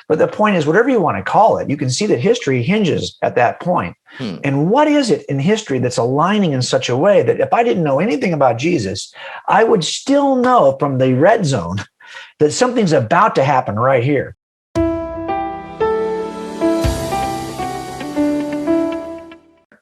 But the point is, whatever you want to call it, you can see that history hinges at that point. And what is it in history that's aligning in such a way that if I didn't know anything about Jesus, I would still know from the red zone that something's about to happen right here.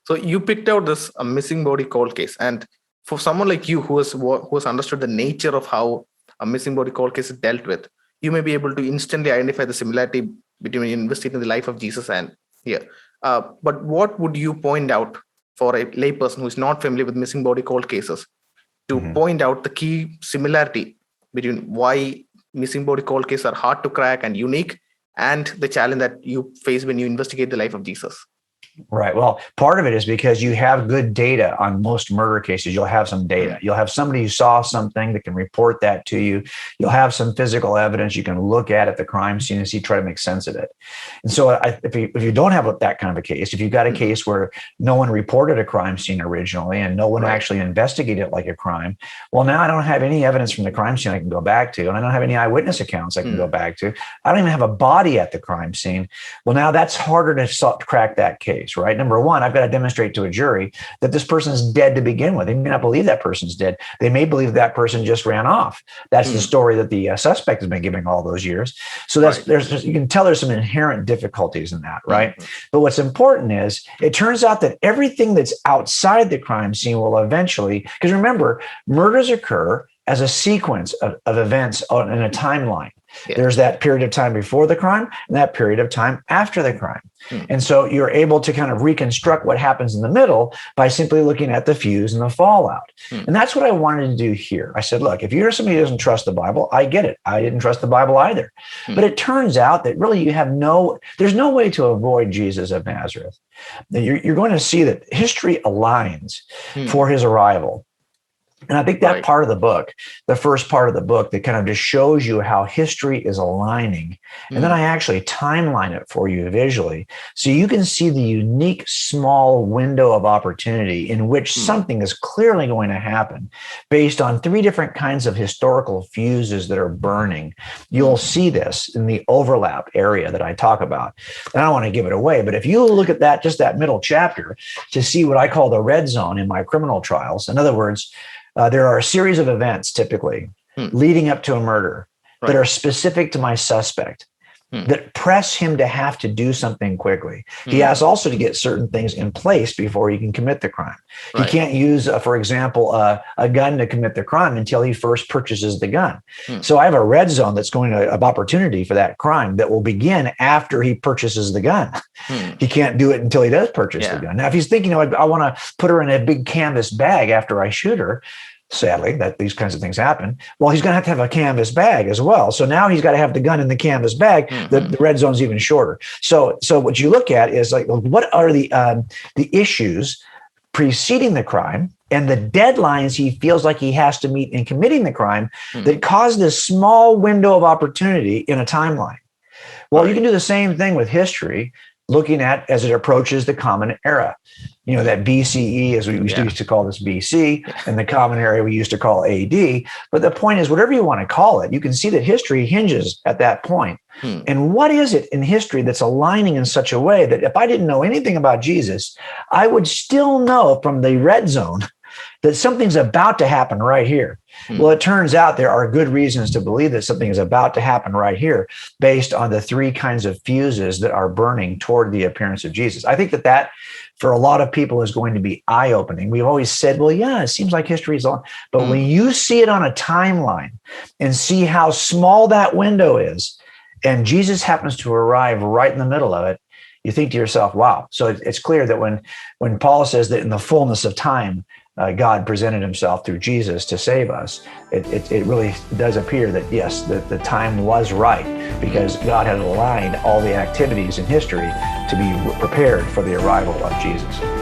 So you picked out this missing body cold case, and for someone like you who has understood the nature of how a missing body cold case is dealt with, you may be able to instantly identify the similarity between investigating the life of Jesus and here. But what would you point out for a layperson who is not familiar with missing body cold cases to point out the key similarity between why missing body cold cases are hard to crack and unique, and the challenge that you face when you investigate the life of Jesus? Right. Well, part of it is because you have good data on most murder cases. You'll have some data. You'll have somebody who saw something that can report that to you. You'll have some physical evidence you can look at the crime scene and see, try to make sense of it. And so if you don't have that kind of a case, if you've got a case where no one reported a crime scene originally and no one actually investigated it like a crime, well, now I don't have any evidence from the crime scene I can go back to, and I don't have any eyewitness accounts I can go back to. I don't even have a body at the crime scene. Well, now that's harder to crack that case. Right? Number one, I've got to demonstrate to a jury that this person's dead to begin with. They may not believe that person's dead. They may believe that person just ran off. That's the story that the suspect has been giving all those years. So you can tell there's some inherent difficulties in that, right? But what's important is it turns out that everything that's outside the crime scene will eventually, because remember, murders occur as a sequence of events in a timeline. Yeah. There's that period of time before the crime and that period of time after the crime. And so you're able to kind of reconstruct what happens in the middle by simply looking at the fuse and the fallout. And that's what I wanted to do here. I said, look, if you're somebody who doesn't trust the Bible, I get it. I didn't trust the Bible either. But it turns out that really there's no way to avoid Jesus of Nazareth. You're going to see that history aligns for his arrival. And I think that part of the book, the first part of the book, that kind of just shows you how history is aligning. And then I actually timeline it for you visually. So you can see the unique small window of opportunity in which something is clearly going to happen based on three different kinds of historical fuses that are burning. You'll see this in the overlap area that I talk about. And I don't want to give it away, but if you look at that, just that middle chapter, to see what I call the red zone in my criminal trials, in other words, there are a series of events typically leading up to a murder that are specific to my suspect, that press him to have to do something quickly. He has also to get certain things in place before he can commit the crime. He can't use, for example, a gun to commit the crime until he first purchases the gun. So I have a red zone that's going to have opportunity for that crime that will begin after he purchases the gun. He can't do it until he does purchase the gun. Now, if he's thinking, I want to put her in a big canvas bag after I shoot her, sadly, that these kinds of things happen. Well, he's going to have a canvas bag as well. So now he's got to have the gun in the canvas bag. The red zone's even shorter. So what you look at is like, what are the issues preceding the crime and the deadlines he feels like he has to meet in committing the crime that cause this small window of opportunity in a timeline. Well, you can do the same thing with history, looking at as it approaches the common era. You know, that BCE, as we used to call this BC, and the common era we used to call AD. But the point is, whatever you want to call it, you can see that history hinges at that point. And what is it in history that's aligning in such a way that if I didn't know anything about Jesus, I would still know from the red zone that something's about to happen right here. Well, it turns out there are good reasons to believe that something is about to happen right here based on the three kinds of fuses that are burning toward the appearance of Jesus. I think that for a lot of people is going to be eye-opening. We've always said, well, yeah, it seems like history is on. But when you see it on a timeline and see how small that window is, and Jesus happens to arrive right in the middle of it, you think to yourself, wow. So it's clear that when Paul says that in the fullness of time, God presented himself through Jesus to save us, it really does appear that, yes, the time was right because God had aligned all the activities in history to be prepared for the arrival of Jesus.